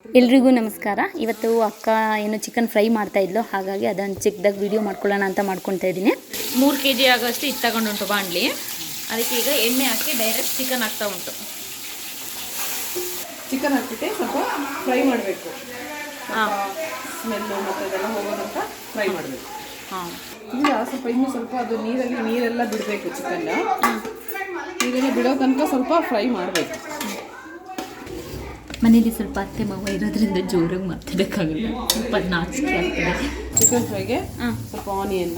ಎಲ್ರಿಗೂ ನಮಸ್ಕಾರ. ಇವತ್ತು ಅಕ್ಕ ಏನು ಚಿಕನ್ ಫ್ರೈ ಮಾಡ್ತಾ ಇದ್ಲು, ಹಾಗಾಗಿ ಅದನ್ನು ಚಿಕ್ಕದಾಗಿ ವಿಡಿಯೋ ಮಾಡ್ಕೊಳ್ಳೋಣ ಅಂತ ಮಾಡ್ಕೊತಾ ಇದ್ದೀನಿ. 3 kg ಆಗೋಷ್ಟು ಇದು ತಗೊಂಡುಂಟು ಬಾಣಲಿ. ಅದಕ್ಕೆ ಈಗ ಎಣ್ಣೆ ಹಾಕಿ ಡೈರೆಕ್ಟ್ ಚಿಕನ್ ಹಾಕ್ತಾ ಉಂಟು. ಚಿಕನ್ ಹಾಕ್ಬಿಟ್ಟು ಸ್ವಲ್ಪ ಫ್ರೈ ಮಾಡಬೇಕು. ಸ್ಮೆಲ್ಲು ಮತ್ತು ಅದೆಲ್ಲ ಹೋಗೋದಂತ ಫ್ರೈ ಮಾಡಬೇಕು. ಈಗ ಇನ್ನೂ ಸ್ವಲ್ಪ ಅದು ನೀರೆಲ್ಲ ಬಿಡಬೇಕು. ಚಿಕನ್ನ ನೀರೆಲ್ಲ ಬಿಡೋ ತನಕ ಸ್ವಲ್ಪ ಫ್ರೈ ಮಾಡಬೇಕು. ಮನೇಲಿ ಸ್ವಲ್ಪ ಅತ್ತೆ ಮಾವ ಇರೋದ್ರಿಂದ ಜೋರಾಗಿ ಮಾತಾಡೋಕ್ಕಾಗಲ್ಲ, ಸ್ವಲ್ಪ ನಾಚಿಕೆ ಆಗ್ತದೆ. ಚಿಕನ್ ಫ್ರೈಗೆ ಸ್ವಲ್ಪ ಆನಿಯನ್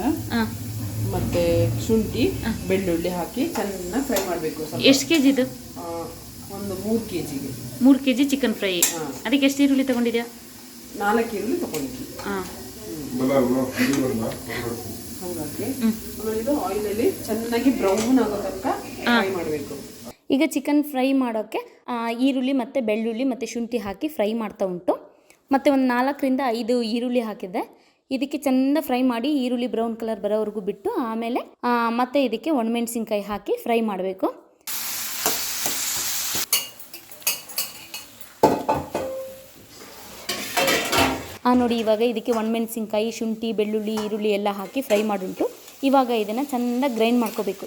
ಮತ್ತು ಶುಂಠಿ ಬೆಳ್ಳುಳ್ಳಿ ಹಾಕಿ ಚೆನ್ನಾಗಿ ಫ್ರೈ ಮಾಡಬೇಕು. ಎಷ್ಟು ಕೆ ಜಿದು? ಒಂದು 3 kgಗೆ 3 kg ಚಿಕನ್ ಫ್ರೈ. ಅದಕ್ಕೆ ಎಷ್ಟು ಈರುಳ್ಳಿ ತೊಗೊಂಡಿದ್ಯಾ? 4 ಈರುಳ್ಳಿ ತೊಗೊಂಡಿದ್ವಿ. ಹಾಗಾಗಿ ಇದು ಆಯಿಲಲ್ಲಿ ಚೆನ್ನಾಗಿ ಬ್ರೌನ್ ಆಗೋ ತನಕ ಫ್ರೈ ಮಾಡಬೇಕು. ಈಗ ಚಿಕನ್ ಫ್ರೈ ಮಾಡೋಕ್ಕೆ ಈರುಳ್ಳಿ ಮತ್ತು ಬೆಳ್ಳುಳ್ಳಿ ಮತ್ತು ಶುಂಠಿ ಹಾಕಿ ಫ್ರೈ ಮಾಡ್ತಾ ಉಂಟು. ಮತ್ತು ಒಂದು 4 ರಿಂದ 5 ಈರುಳ್ಳಿ ಹಾಕಿದ್ದೆ. ಇದಕ್ಕೆ ಚೆಂದ ಫ್ರೈ ಮಾಡಿ ಈರುಳ್ಳಿ ಬ್ರೌನ್ ಕಲರ್ ಬರೋವರೆಗೂ ಬಿಟ್ಟು ಆಮೇಲೆ ಮತ್ತೆ ಇದಕ್ಕೆ ಒಣಮೆಣಸಿನ್ಕಾಯಿ ಹಾಕಿ ಫ್ರೈ ಮಾಡಬೇಕು. ನೋಡಿ, ಇವಾಗ ಇದಕ್ಕೆ ಒಣಮೆಣಸಿನ್ಕಾಯಿ, ಶುಂಠಿ, ಬೆಳ್ಳುಳ್ಳಿ, ಈರುಳ್ಳಿ ಎಲ್ಲ ಹಾಕಿ ಫ್ರೈ ಮಾಡುಂಟು. ಇವಾಗ ಇದನ್ನು ಚೆನ್ನಾಗಿ ಗ್ರೈಂಡ್ ಮಾಡ್ಕೋಬೇಕು.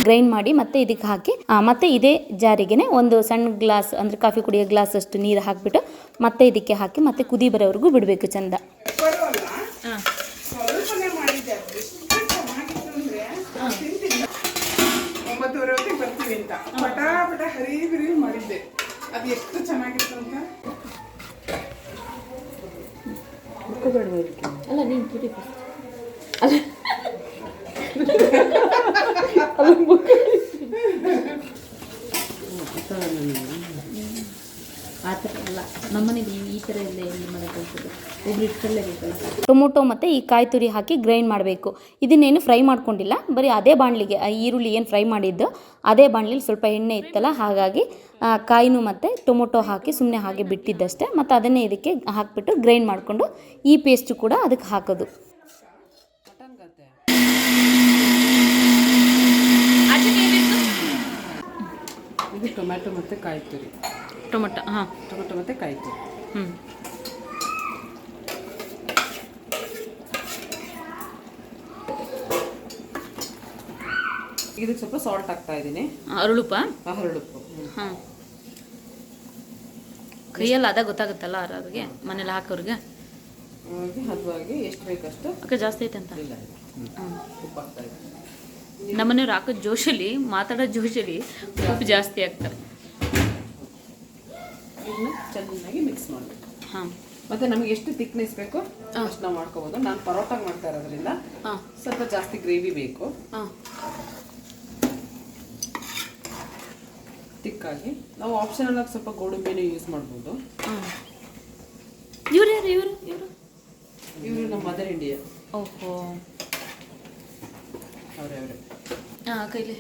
ಗ್ರೈಂಡ್ ಮಾಡಿ ಮತ್ತೆ ಇದಕ್ಕೆ ಹಾಕಿ ಮತ್ತೆ ಇದೇ ಜಾರಿಗೆನೆ ಒಂದು ಸಣ್ಣ ಗ್ಲಾಸ್ ಅಂದರೆ ಕಾಫಿ ಕುಡಿಯೋ ಗ್ಲಾಸ್ ಅಷ್ಟು ನೀರು ಹಾಕಿಬಿಟ್ಟು ಮತ್ತೆ ಇದಕ್ಕೆ ಹಾಕಿ ಮತ್ತೆ ಕುದಿ ಬರೋವರೆಗೂ ಬಿಡಬೇಕು. ಚಂದ ಅಲ್ಲ ನೀನು ಕುದಿ ಆ ಥರ ಅಲ್ಲ, ನಮ್ಮನೇಲಿ ಈ ಥರ ಎಲ್ಲ ಎಲ್ಲಿ ಮಾಡೋದು ಒಬ್ರು ಇಟ್ಟಲ್ಲೇ ಬೇಕಲ್ಲ. ಟೊಮೊಟೊ ಮತ್ತು ಈ ಕಾಯಿ ತುರಿ ಹಾಕಿ ಗ್ರೈಂಡ್ ಮಾಡಬೇಕು. ಇದನ್ನೇನು ಫ್ರೈ ಮಾಡ್ಕೊಂಡಿಲ್ಲ, ಬರೀ ಅದೇ ಬಾಣಲಿಗೆ ಈರುಳ್ಳಿ ಏನು ಫ್ರೈ ಮಾಡಿದ್ದು ಅದೇ ಬಾಣಲಿಲಿ ಸ್ವಲ್ಪ ಎಣ್ಣೆ ಇತ್ತಲ್ಲ, ಹಾಗಾಗಿ ಕಾಯಿನೂ ಮತ್ತು ಟೊಮೊಟೊ ಹಾಕಿ ಸುಮ್ಮನೆ ಹಾಗೆ ಬಿಟ್ಟಿದ್ದಷ್ಟೇ. ಮತ್ತು ಅದನ್ನೇ ಇದಕ್ಕೆ ಹಾಕಿಬಿಟ್ಟು ಗ್ರೈಂಡ್ ಮಾಡಿಕೊಂಡು ಈ ಪೇಸ್ಟು ಕೂಡ ಅದಕ್ಕೆ ಹಾಕೋದು. ಇದು ಟೊಮ್ಯಾಟೊ ಮತ್ತು ಕಾಯಿ ತುರಿ. ಟೊಮೊಟೊ ಮತ್ತು ಕಾಯಿ ತುರಿ. ಇದಕ್ಕೆ ಸ್ವಲ್ಪ ಸಾಲ್ಟ್ ಹಾಕ್ತಾ ಇದ್ದೀನಿ. ಅರಳುಪ್ಪ. ಹಾಂ, ಕೈಯಲ್ಲಿ ಅದ ಗೊತ್ತಾಗುತ್ತಲ್ಲ ಅವ್ರಿಗೆ, ಮನೇಲಿ ಹಾಕೋರಿಗೆ ಹದವಾಗಿ ಎಷ್ಟು ಬೇಕಷ್ಟು. ಅಕ್ಕ ಜಾಸ್ತಿ ಐತೆ ಅಂತ ಇಲ್ಲ, ಉಪ್ಪು ಹಾಕ್ತಾ ಇದ್ದೀನಿ. ನಮ್ಮನೆಯವ್ರು ಹಾಕೋದು ಜೋಶಲ್ಲಿ, ಮಾತಾಡೋ ಜೋಶಲ್ಲಿ ಉಪ್ಪು ಜಾಸ್ತಿ ಆಗ್ತಾರೆ. ಇದನ್ನ ಚೆನ್ನಾಗಿ ಮಿಕ್ಸ್ ಮಾಡಬೇಕು. ಮತ್ತು ನಮಗೆ ಎಷ್ಟು ಥಿಕ್ನೆಸ್ ಬೇಕು ಅಷ್ಟು ನಾವು ಮಾಡ್ಕೋಬೋದು. ನಾನು ಪರೋಟಾಗಿ ಮಾಡ್ತಾ ಇರೋದ್ರಿಂದ ಸ್ವಲ್ಪ ಜಾಸ್ತಿ ಗ್ರೇವಿ ಬೇಕು. ತಿಕ್ಕಾಗಿ ನಾವು ಆಪ್ಷನಲ್ ಆಗಿ ಸ್ವಲ್ಪ ಗೋಡಂಬಿನೂ ಯೂಸ್ ಮಾಡ್ಬೋದು. ಇವರು ನಮ್ಮ ಮದರ್ ಇಂಡಿಯಾ. ಓಹೋ, ಅವರೇ ಕೈಲಿ.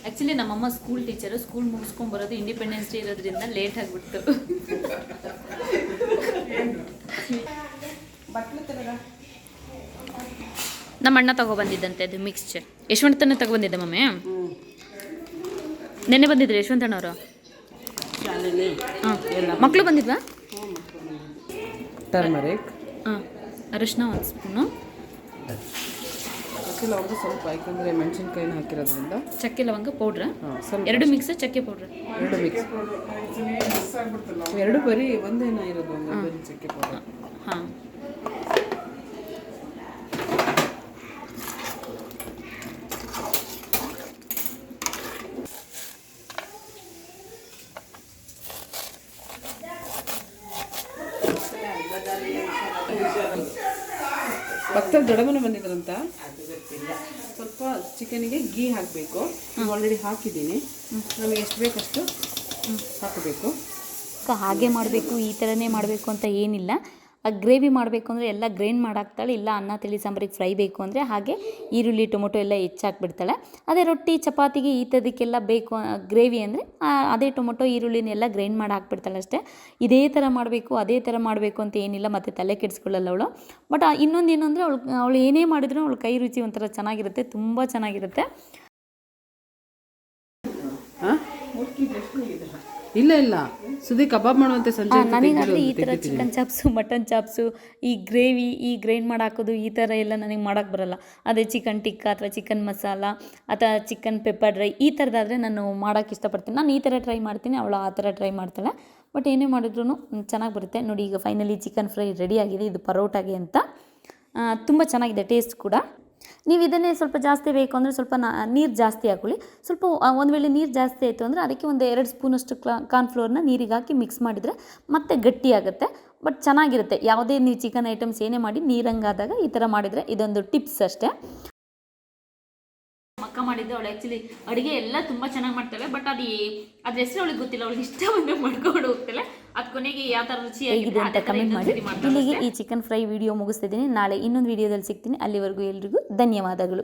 ಆ್ಯಕ್ಚುಲಿ ನಮ್ಮಮ್ಮ ಸ್ಕೂಲ್ ಟೀಚರು. ಸ್ಕೂಲ್ ಮುಗಿಸ್ಕೊಂಡು ಬರೋದು ಇಂಡಿಪೆಂಡೆನ್ಸ್ ಡೇ ಇರೋದ್ರಿಂದ ಲೇಟ್ ಆಗಿಬಿಡ್ತು. ನಮ್ಮ ಅಣ್ಣ ತಗೊಬಂದಿದ್ದಂತೆ ಅದು ಮಿಕ್ಸ್ಚರ್. ಯಶವಂತನ ತಗೊಬಂದಿದ್ದೆ ಮಮ್ಮಿ. ನೆನ್ನೆ ಬಂದಿದ್ರು ಯಶವಂತಣ್ಣವರು. ಮಕ್ಕಳು ಬಂದಿದ್ವಾ? ಟರ್ಮರಿಕ್, ಅರಿಶಿನ 1 ಸ್ಪೂನು, ಚಕ್ಕೆ ಲವಂಗ ಸ್ವಲ್ಪ, ಯಾಕಂದರೆ ಮೆಣಸಿನ್ಕಾಯಿನ ಹಾಕಿರೋದ್ರಿಂದ. ಚಕ್ಕೆ ಲವಂಗ ಪೌಡ್ರ 2 ಮಿಕ್ಸ್, ಚಕ್ಕೆ ಪೌಡ್ರ್ 2 ಮಿಕ್ಸ್, 2 ಬರೀ ಒಂದೇನ ಇರೋದು, ಬರೀ ಚಕ್ಕೆ ಪೌಡರ್. ಹಾಂ, ಪಕ್ಕದಲ್ಲಿ ದೊಡ್ಡಮ್ಮನ ಬಂದಿದ್ರಂತ. ಸ್ವಲ್ಪ ಚಿಕನಿಗೆ ಗೀ ಹಾಕಬೇಕು. ಆಲ್ರೆಡಿ ಹಾಕಿದ್ದೀನಿ. ನಮಗೆ ಎಷ್ಟು ಬೇಕಷ್ಟು ಹಾಕಬೇಕು. ಹಾಗೆ ಮಾಡಬೇಕು, ಈ ಥರನೇ ಮಾಡಬೇಕು ಅಂತ ಏನಿಲ್ಲ. ಗ್ರೇವಿ ಮಾಡಬೇಕು ಅಂದರೆ ಎಲ್ಲ ಗ್ರೈಂಡ್ ಮಾಡಾಕ್ತಾಳೆ, ಇಲ್ಲ ಅನ್ನ ತಿಳಿ ಸಾಂಬಾರಿಗೆ ಫ್ರೈ ಬೇಕು ಅಂದರೆ ಹಾಗೆ ಈರುಳ್ಳಿ ಟೊಮೊಟೊ ಎಲ್ಲ ಹೆಚ್ಚಾಕ್ಬಿಡ್ತಾಳೆ. ಅದೇ ರೊಟ್ಟಿ ಚಪಾತಿಗೆ ಈ ಥರದಕ್ಕೆಲ್ಲ ಬೇಕು ಗ್ರೇವಿ ಅಂದರೆ ಅದೇ ಟೊಮೊಟೊ ಈರುಳ್ಳಿನೆಲ್ಲ ಗ್ರೈಂಡ್ ಮಾಡಿ ಹಾಕ್ಬಿಡ್ತಾಳೆ ಅಷ್ಟೇ. ಇದೇ ಥರ ಮಾಡಬೇಕು ಅದೇ ಥರ ಮಾಡಬೇಕು ಅಂತ ಏನಿಲ್ಲ, ಮತ್ತು ತಲೆ ಕೆಡಿಸ್ಕೊಳ್ಳಲ್ಲ ಅವಳು. ಬಟ್ ಇನ್ನೊಂದು ಏನು ಅಂದರೆ ಅವಳು ಏನೇ ಮಾಡಿದ್ರು ಅವಳು ಕೈ ರುಚಿ ಒಂಥರ ಚೆನ್ನಾಗಿರುತ್ತೆ, ತುಂಬ ಚೆನ್ನಾಗಿರುತ್ತೆ. ಇಲ್ಲ ಸುದಿ ಕಬಾಬ್ ಮಾಡುವಂತೆ ಸಂಜೆ ನನಗಾದರೆ ಈ ಥರ ಚಿಕನ್ ಚಾಪ್ಸು ಮಟನ್ ಚಾಪ್ಸು ಈ ಗ್ರೇವಿ ಈ ಗ್ರೈಂಡ್ ಮಾಡಿ ಹಾಕೋದು ಈ ಥರ ಎಲ್ಲ ನನಗೆ ಮಾಡೋಕ್ಕೆ ಬರಲ್ಲ. ಅದೇ ಚಿಕನ್ ಟಿಕ್ಕ ಅಥವಾ ಚಿಕನ್ ಮಸಾಲ ಅಥವಾ ಚಿಕನ್ ಪೆಪ್ಪರ್ ಡ್ರೈ ಈ ಥರದ್ದಾದರೆ ನಾನು ಮಾಡೋಕ್ಕೆ ಇಷ್ಟಪಡ್ತೀನಿ. ನಾನು ಈ ಥರ ಟ್ರೈ ಮಾಡ್ತೀನಿ, ಅವಳು ಆ ಥರ ಟ್ರೈ ಮಾಡ್ತಾಳೆ. ಬಟ್ ಏನೇ ಮಾಡಿದ್ರೂ ಚೆನ್ನಾಗಿ ಬರುತ್ತೆ ನೋಡಿ. ಈಗ ಫೈನಲಿ ಚಿಕನ್ ಫ್ರೈ ರೆಡಿಯಾಗಿದೆ. ಇದು ಪರೋಟಾಗೆ ಅಂತ ತುಂಬ ಚೆನ್ನಾಗಿದೆ ಟೇಸ್ಟ್ ಕೂಡ. ನೀವು ಇದನ್ನೇ ಸ್ವಲ್ಪ ಜಾಸ್ತಿ ಬೇಕು ಅಂದರೆ ಸ್ವಲ್ಪ ನೀರು ಜಾಸ್ತಿ ಹಾಕೊಳ್ಳಿ. ಸ್ವಲ್ಪ ಒಂದು ವೇಳೆ ನೀರು ಜಾಸ್ತಿ ಆಯಿತು ಅಂದರೆ ಅದಕ್ಕೆ ಒಂದು 2 ಸ್ಪೂನಷ್ಟು ಕಾರ್ನ್ಫ್ಲೋರ್ನ ನೀರಿಗೆ ಹಾಕಿ ಮಿಕ್ಸ್ ಮಾಡಿದರೆ ಮತ್ತೆ ಗಟ್ಟಿಯಾಗುತ್ತೆ. ಬಟ್ ಚೆನ್ನಾಗಿರುತ್ತೆ. ಯಾವುದೇ ನೀವು ಚಿಕನ್ ಐಟಮ್ಸ್ ಏನೇ ಮಾಡಿ ನೀರಂಗಾದಾಗ ಈ ಥರ ಮಾಡಿದರೆ ಇದೊಂದು ಟಿಪ್ಸ್ ಅಷ್ಟೇ. ಅಕ್ಕ ಮಾಡಿದ್ದು ಅವಳು ಆ್ಯಕ್ಚುಲಿ ಅಡುಗೆ ಎಲ್ಲ ತುಂಬ ಚೆನ್ನಾಗಿ ಮಾಡ್ತಾಳೆ. ಬಟ್ ಅದ್ರ ಹೆಸರು ಅವಳಿಗೆ ಗೊತ್ತಿಲ್ಲ. ಅವಳಿಗೆ ಇಷ್ಟ ಬಂದಾಗ ಮಾಡ್ಕೊಂಡು ಹೋಗ್ತಾಳೆ. ಅದು ಕೊನೆಗೆ ಯಾವ ಥರ ಹೇಗಿದೆ ಅಂತ ಕಮೆಂಟ್ ಮಾಡಿ. ರುಚಿಯಾಗಿ ಇಲ್ಲಿಗೆ ಈ ಚಿಕನ್ ಫ್ರೈ ವಿಡಿಯೋ ಮುಗಿಸ್ತಿದ್ದೀನಿ. ನಾಳೆ ಇನ್ನೊಂದು ವಿಡಿಯೋದಲ್ಲಿ ಸಿಗ್ತೀನಿ. ಅಲ್ಲಿವರೆಗೂ ಎಲ್ರಿಗೂ ಧನ್ಯವಾದಗಳು.